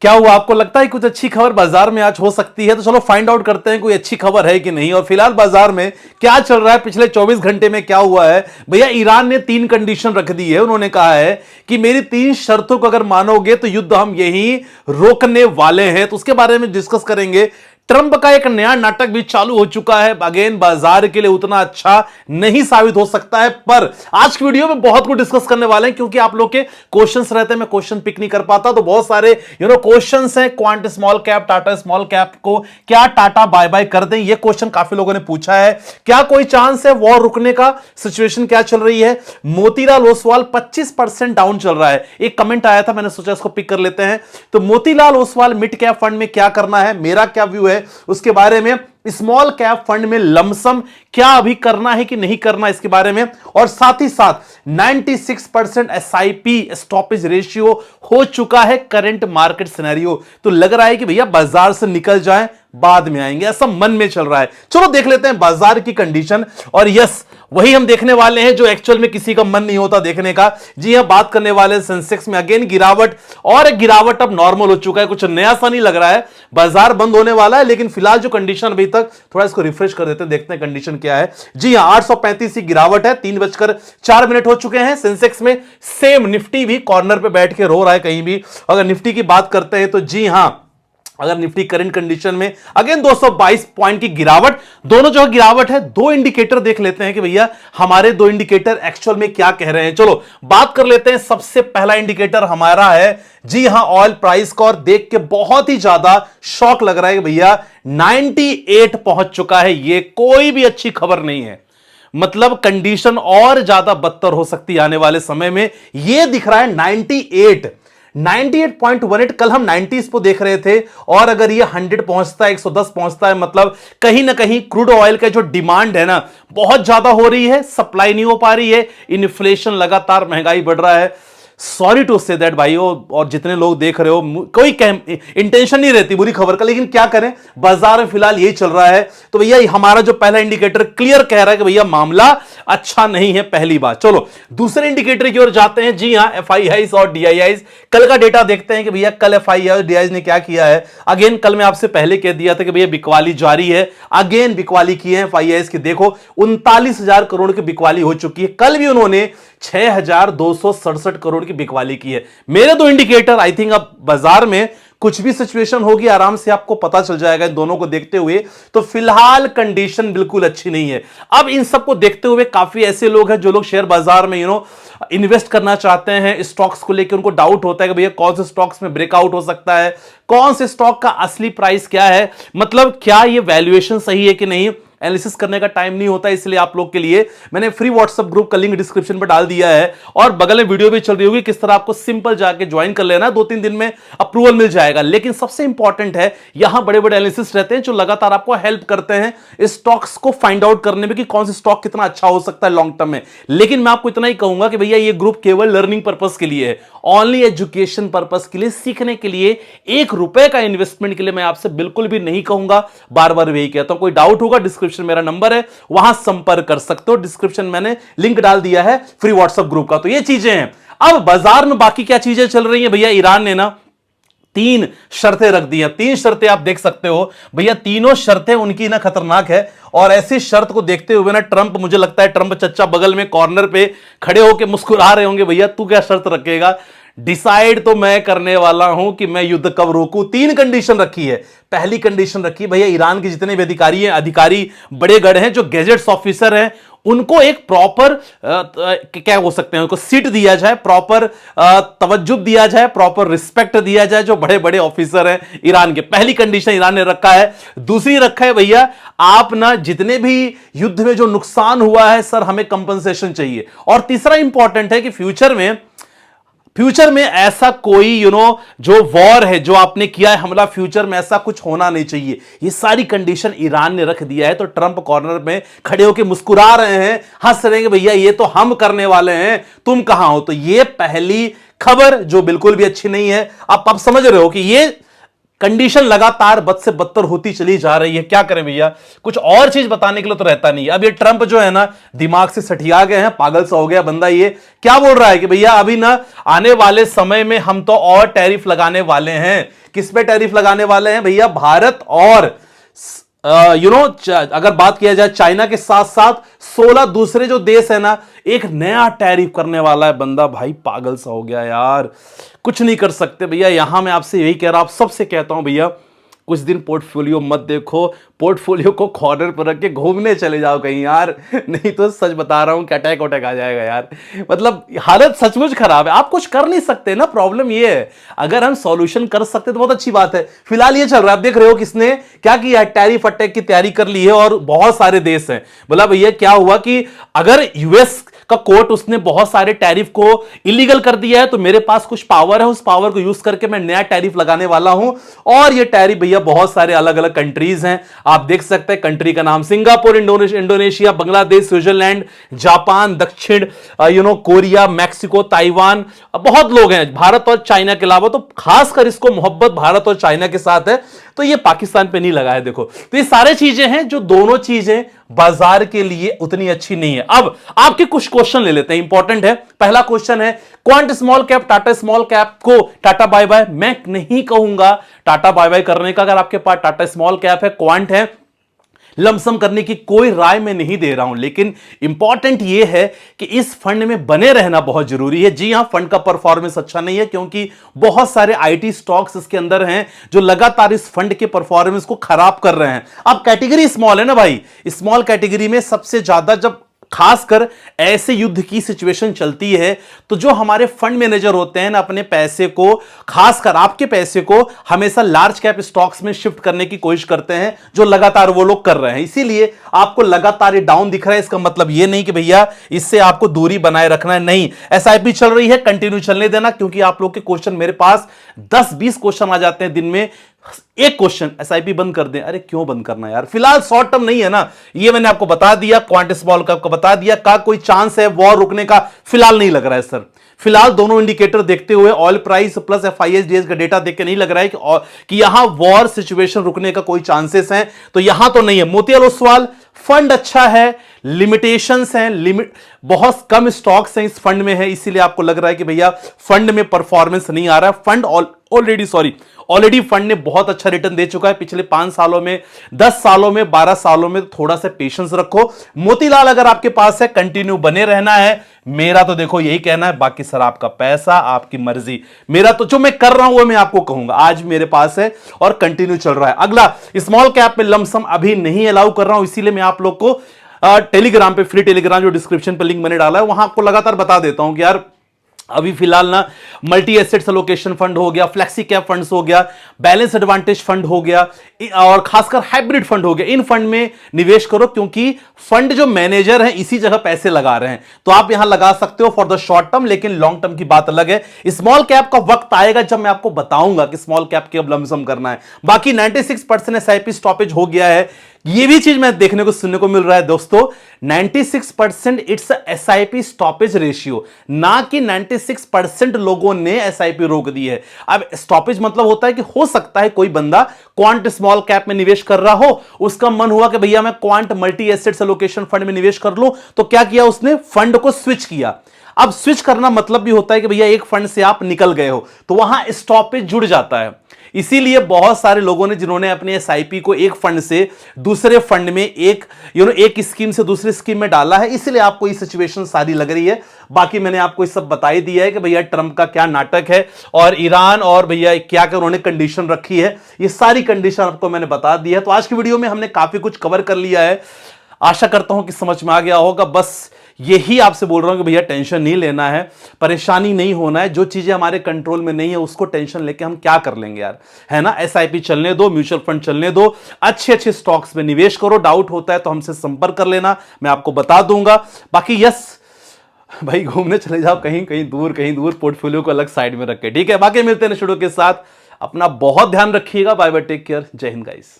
क्या हुआ, आपको लगता है कुछ अच्छी खबर बाजार में आज हो सकती है? तो चलो फाइंड आउट करते हैं कोई अच्छी खबर है कि नहीं। और फिलहाल बाजार में क्या चल रहा है, पिछले 24 घंटे में क्या हुआ है भैया। ईरान ने 3 कंडीशन रख दी है। उन्होंने कहा है कि मेरी 3 शर्तों को अगर मानोगे तो युद्ध हम यही रोकने वाले हैं। तो उसके बारे में डिस्कस करेंगे। ट्रंप का एक नया नाटक भी चालू हो चुका है। अगेन बाजार के लिए उतना अच्छा नहीं साबित हो सकता है, पर आज की वीडियो में बहुत कुछ डिस्कस करने वाले हैं, क्योंकि आप लोग के क्वेश्चंस रहते हैं, मैं क्वेश्चन पिक नहीं कर पाता। तो बहुत सारे क्वेश्चंस हैं। Quant small cap, Tata small cap को क्या टाटा बाय बाय कर दें, यह क्वेश्चन काफी लोगों ने पूछा है। क्या कोई चांस है वॉर रुकने का? सिचुएशन क्या चल रही है? मोतीलाल ओसवाल 25% डाउन चल रहा है। एक कमेंट आया था, मैंने सोचा इसको पिक कर लेते हैं। तो Motilal Oswal mid cap fund में क्या करना है, मेरा क्या व्यू है उसके बारे में। स्मॉल कैप फंड में लमसम क्या अभी करना है कि नहीं करना, इसके बारे में। और साथ ही साथ 96% एसआईपी स्टॉपेज रेशियो हो चुका है करंट मार्केट सिनेरियो। तो लग रहा है कि भैया बाजार से निकल जाएं, बाद में आएंगे, ऐसा मन में चल रहा है। चलो देख लेते हैं बाजार की कंडीशन। और यस, वही हम देखने वाले हैं जो एक्चुअल में किसी का मन नहीं होता देखने का। जी हां, बात करने वाले सेंसेक्स में अगेन गिरावट, और एक गिरावट अब नॉर्मल हो चुका है। कुछ नया सा नहीं लग रहा है, बाजार बंद होने वाला है। लेकिन फिलहाल जो कंडीशन अभी तक, थोड़ा इसको रिफ्रेश कर देते हैं, देखते हैं कंडीशन क्या है। जी हां, 835 की गिरावट है। 3:04 हो चुके हैं सेंसेक्स में। सेम निफ्टी भी कॉर्नर पे बैठ के रो रहा है कहीं भी। अगर निफ्टी की बात करते हैं तो जी हां, अगर निफ्टी करंट कंडीशन में अगेन 222 पॉइंट की गिरावट। दोनों जो गिरावट है, 2 इंडिकेटर देख लेते हैं कि भैया हमारे 2 इंडिकेटर एक्चुअल में क्या कह रहे हैं। चलो बात कर लेते हैं। सबसे पहला इंडिकेटर हमारा है, जी हां, ऑयल प्राइस को। और देख के बहुत ही ज्यादा शॉक लग रहा है कि भैया 98 पहुंच चुका है। ये कोई भी अच्छी खबर नहीं है। मतलब कंडीशन और ज्यादा बदतर हो सकती है आने वाले समय में। यह दिख रहा है 98.18। कल हम 90s को देख रहे थे, और अगर ये 100 पहुंचता है, 110 पहुंचता है, मतलब कहीं ना कहीं क्रूड ऑयल का जो डिमांड है ना, बहुत ज्यादा हो रही है, सप्लाई नहीं हो पा रही है। इन्फ्लेशन लगातार, महंगाई बढ़ रहा है। सॉरी टू से दैट भाइयों, और जितने लोग देख रहे हो, कोई इंटेंशन नहीं रहती बुरी खबर का, लेकिन क्या करें, बाजार में फिलहाल यही चल रहा है। तो भैया हमारा जो पहला इंडिकेटर क्लियर कह रहा है कि भैया मामला अच्छा नहीं है, पहली बात। चलो दूसरे इंडिकेटर की ओर जाते हैं। जी हां, एफआईआईज और डीआईआईज। कल का डेटा देखते हैं कि भैया कल एफआईआई और डीआईआईज ने क्या किया है। अगेन कल मैं आपसे पहले कह दिया था कि भैया बिकवाली जारी है। अगेन बिकवाली की है एफआईआईज की। देखो 39,000 करोड़ की बिकवाली हो चुकी है। कल भी उन्होंने 6,267 करोड़ की बिकवाली की है। मेरे 2 इंडिकेटर, आई थिंक अब बाजार में कुछ भी सिचुएशन होगी आराम से आपको पता चल जाएगा इन दोनों को देखते हुए। तो फिलहाल कंडीशन बिल्कुल अच्छी नहीं है। अब इन सबको देखते हुए काफी ऐसे लोग हैं जो लोग शेयर बाजार में इन्वेस्ट करना चाहते हैं। स्टॉक्स को लेकर उनको डाउट होता है कि भैया कौन से स्टॉक्स में ब्रेकआउट हो सकता है, कौन से स्टॉक का असली प्राइस क्या है, मतलब क्या ये वैल्यूएशन सही है कि नहीं। एनालिसिस करने का टाइम नहीं होता, इसलिए आप लोग के लिए मैंने फ्री व्हाट्सएप ग्रुप का लिंक डिस्क्रिप्शन पर डाल दिया है। और बगल में वीडियो भी चल रही होगी, किस तरह आपको सिंपल जाके ज्वाइन कर लेना, 2-3 दिन में अप्रूवल मिल जाएगा। लेकिन सबसे इंपॉर्टेंट है, यहां बड़े बड़े एनालिसिस रहते हैं जो लगातार आपको हेल्प करते हैं स्टॉक्स को फाइंड आउट करने में कि कौन सा स्टॉक कितना अच्छा हो सकता है लॉन्ग टर्म में। लेकिन मैं आपको इतना ही कहूंगा कि भैया ये ग्रुप केवल लर्निंग पर्पस के लिए है, ओनली एजुकेशन पर्पस के लिए, सीखने के लिए। 1 रुपए का इन्वेस्टमेंट के लिए मैं आपसे बिल्कुल भी नहीं कहूंगा। बार बार वही कहता हूं, कोई डाउट होगा डिस्क्रिप्शन मेरा नंबर है, वहां संपर्क कर सकते हो। डिस्क्रिप्शन मैंने लिंक डाल दिया है फ्री व्हाट्सएप ग्रुप का। तो ये चीजें हैं। अब बाजार में बाकी क्या चीजें चल रही हैं भैया। ईरान ने ना 3 शर्तें रख दी हैं। 3 शर्तें आप देख सकते हो भैया, तीनों शर्तें उनकी ना खतरनाक है। और ऐसी शर्त को देखते हुए ना ट्रंप, मुझे लगता है ट्रंप चच्चा बगल में कॉर्नर पे खड़े होकर मुस्कुरा रहे होंगे, भैया तू क्या शर्त रखेगा। डिसाइड तो मैं करने वाला हूं कि मैं युद्ध कब रोकूं। 3 कंडीशन रखी है। पहली कंडीशन रखी भैया, ईरान के जितने भी अधिकारी बड़े गढ़ हैं, जो गैजेट्स ऑफिसर हैं, उनको एक प्रॉपर क्या हो सकते हैं, उनको सीट दिया जाए, प्रॉपर तवज्जो दिया जाए, प्रॉपर रिस्पेक्ट दिया जाए, जो बड़े बड़े ऑफिसर हैं ईरान के। पहली कंडीशन ईरान ने रखा है। दूसरी रखा है भैया, आप ना जितने भी युद्ध में जो नुकसान हुआ है सर, हमें कंपनसेशन चाहिए। और तीसरा इंपॉर्टेंट है कि फ्यूचर में ऐसा कोई जो वॉर है, जो आपने किया है हमला, फ्यूचर में ऐसा कुछ होना नहीं चाहिए। ये सारी कंडीशन ईरान ने रख दिया है। तो ट्रंप कॉर्नर में खड़े होकर मुस्कुरा रहे हैं, हंस रहे हैं कि भैया ये तो हम करने वाले हैं, तुम कहां हो। तो ये पहली खबर जो बिल्कुल भी अच्छी नहीं है। आप समझ रहे हो कि ये कंडीशन लगातार बद से बदतर होती चली जा रही है। क्या करें भैया, कुछ और चीज बताने के लिए तो रहता नहीं है। अब ये ट्रंप जो है ना, दिमाग से सठिया गए हैं, पागल सा हो गया बंदा। ये क्या बोल रहा है कि भैया अभी ना आने वाले समय में हम तो और टैरिफ लगाने वाले हैं। किस पे टैरिफ लगाने वाले हैं भैया? भारत और अगर बात किया जाए चाइना के साथ साथ 16 दूसरे जो देश है ना, एक नया टैरिफ करने वाला है बंदा। भाई पागल सा हो गया यार, कुछ नहीं कर सकते भैया। यहां मैं आपसे यही कह रहा हूं, आप सबसे कहता हूं भैया, कुछ दिन पोर्टफोलियो मत देखो, पोर्टफोलियो को कॉर्नर पर रख के घूमने चले जाओ कहीं यार, नहीं तो सच बता रहा हूं कि अटैक वटैक आ जाएगा यार। मतलब हालत सचमुच खराब है, आप कुछ कर नहीं सकते ना, प्रॉब्लम ये है। अगर हम सॉल्यूशन कर सकते तो बहुत अच्छी बात है। फिलहाल ये चल रहा है, आप देख रहे हो किसने क्या किया है, टैरिफ अटैक की तैयारी कर ली है और बहुत सारे देश हैं। बोला भैया क्या हुआ कि अगर यूएस का कोर्ट उसने बहुत सारे टैरिफ को इलीगल कर दिया है, तो मेरे पास कुछ पावर है, उस पावर को यूज करके मैं नया टैरिफ लगाने वाला हूं। और ये टैरिफ भैया बहुत सारे अलग अलग कंट्रीज हैं, आप देख सकते हैं। कंट्री का नाम Singapore, Indonesia, Bangladesh, Switzerland, Japan, दक्षिण कोरिया, मैक्सिको, ताइवान, बहुत लोग हैं भारत और चाइना के अलावा। तो खासकर इसको मोहब्बत भारत और चाइना के साथ है, तो ये पाकिस्तान पे नहीं लगा है। देखो, तो ये सारे चीजें हैं जो दोनों चीजें बाजार के लिए उतनी अच्छी नहीं है। अब आपके कुछ क्वेश्चन ले लेते हैं, इंपॉर्टेंट है। पहला क्वेश्चन है, quant small cap Tata small cap को टाटा बाय बाय। मैं नहीं कहूंगा टाटा बाय बाय करने का। अगर आपके पास टाटा स्मॉल कैप है, क्वांट है, लमसम करने की कोई राय मैं नहीं दे रहा हूं, लेकिन इंपॉर्टेंट यह है कि इस फंड में बने रहना बहुत जरूरी है। जी हां, फंड का परफॉर्मेंस अच्छा नहीं है क्योंकि बहुत सारे आईटी स्टॉक्स इसके अंदर हैं जो लगातार इस फंड के परफॉर्मेंस को खराब कर रहे हैं। अब कैटेगरी स्मॉल है ना भाई, स्मॉल कैटेगरी में सबसे ज्यादा जब खासकर ऐसे युद्ध की सिचुएशन चलती है, तो जो हमारे फंड मैनेजर होते हैं ना, अपने पैसे को, खासकर आपके पैसे को हमेशा लार्ज कैप स्टॉक्स में शिफ्ट करने की कोशिश करते हैं, जो लगातार वो लोग कर रहे हैं। इसीलिए आपको लगातार ये डाउन दिख रहा है। इसका मतलब ये नहीं कि भैया इससे आपको दूरी बनाए रखना है, नहीं। एसआईपी चल रही है, कंटिन्यू चलने देना, क्योंकि आप लोग के क्वेश्चन मेरे पास 10-20 क्वेश्चन आ जाते हैं दिन में। एक क्वेश्चन, एसआईपी बंद कर दें। अरे क्यों बंद करना यार, फिलहाल शॉर्ट टर्म नहीं है ना, ये मैंने आपको बता दिया। क्वांट स्मॉल का आपको बता दिया, का कोई चांस है वॉर रुकने का? फिलहाल नहीं लग रहा है सर। फिलहाल दोनों इंडिकेटर देखते हुए, ऑयल प्राइस प्लस एफआईएसडीएस का डेटा देख के नहीं लग रहा है कि यहां वॉर सिचुएशन रुकने का कोई चांसेस हैं, तो यहां तो नहीं है। मोतीलाल ओसवाल, फंड अच्छा है, लिमिटेशंस हैं, बहुत कम स्टॉक्स हैं इस फंड में है, इसीलिए आपको लग रहा है कि भैया फंड में परफॉर्मेंस नहीं आ रहा है। फंड ऑलरेडी फंड ने बहुत अच्छा रिटर्न दे चुका है पिछले 5 सालों में, 10 सालों में, 12 सालों में। थोड़ा सा पेशेंस रखो। मोतीलाल अगर आपके पास है, कंटिन्यू बने रहना है। मेरा तो देखो यही कहना है, बाकी सर आपका पैसा, आपकी मर्जी। मेरा तो जो मैं कर रहा हूं वो मैं आपको कहूंगा, आज मेरे पास है और कंटिन्यू चल रहा है। अगला, स्मॉल कैप में लमसम अभी नहीं अलाउ कर रहा हूं, इसीलिए मैं आप लोग को टेलीग्राम पे, फ्री टेलीग्राम जो डिस्क्रिप्शन पे लिंक मैंने डाला है, वहां आपको लगातार बता देता हूं कि यार अभी फिलहाल ना मल्टी एसेट्स एलोकेशन फंड हो गया, फ्लेक्सी कैप फंड्स हो गया, बैलेंस एडवांटेज फंड हो गया, और खासकर हाइब्रिड फंड हो गया। इन फंड में निवेश करो, क्योंकि फंड जो मैनेजर हैं इसी जगह पैसे लगा रहे हैं, तो आप यहां लगा सकते हो फॉर द शॉर्ट टर्म, लेकिन लॉन्ग टर्म की बात अलग है। स्मॉल कैप का वक्त आएगा जब मैं आपको बताऊंगा कि स्मॉल कैप की अब लमसम करना है। बाकी 96% एसआईपी स्टॉपेज हो गया है, ये भी चीज मैं देखने को सुनने को मिल रहा है दोस्तों। 96% इट्स एसआईपी स्टॉपेज रेशियो, ना कि 96% लोगों ने एसआईपी रोक दी है। अब स्टॉपेज मतलब होता है कि हो सकता है कोई बंदा क्वांट स्मॉल कैप में निवेश कर रहा हो, उसका मन हुआ कि भैया मैं quant multi assets allocation fund में निवेश कर लूं, तो क्या किया उसने, फंड को स्विच किया। अब स्विच करना मतलब भी होता है कि भैया एक फंड से आप निकल गए हो, तो वहां स्टॉपेज जुड़ जाता है। इसीलिए बहुत सारे लोगों ने, जिन्होंने अपने एसआईपी को एक फंड से दूसरे फंड में, एक स्कीम से दूसरी स्कीम में डाला है, इसलिए आपको ये सिचुएशन सारी लग रही है। बाकी मैंने आपको ये सब बता ही दिया है कि भैया ट्रंप का क्या नाटक है, और ईरान और भैया क्या क्या उन्होंने कंडीशन रखी है, ये सारी कंडीशन आपको मैंने बता दी है। तो आज की वीडियो में हमने काफी कुछ कवर कर लिया है, आशा करता हूं कि समझ में आ गया होगा। बस यही आपसे बोल रहा हूं कि भैया टेंशन नहीं लेना है, परेशानी नहीं होना है। जो चीजें हमारे कंट्रोल में नहीं है उसको टेंशन लेके हम क्या कर लेंगे यार, है ना। एसआईपी चलने दो, म्यूचुअल फंड चलने दो, अच्छे अच्छे स्टॉक्स में निवेश करो। डाउट होता है तो हमसे संपर्क कर लेना, मैं आपको बता दूंगा। बाकी यस भाई, घूमने चले जाओ कहीं कहीं दूर, पोर्टफोलियो को अलग साइड में रख के, ठीक है। बाकी मिलते हैं नेक्स्ट वीडियो के साथ, अपना बहुत ध्यान रखिएगा। बाय बाय, टेक केयर, जय हिंद गाइस।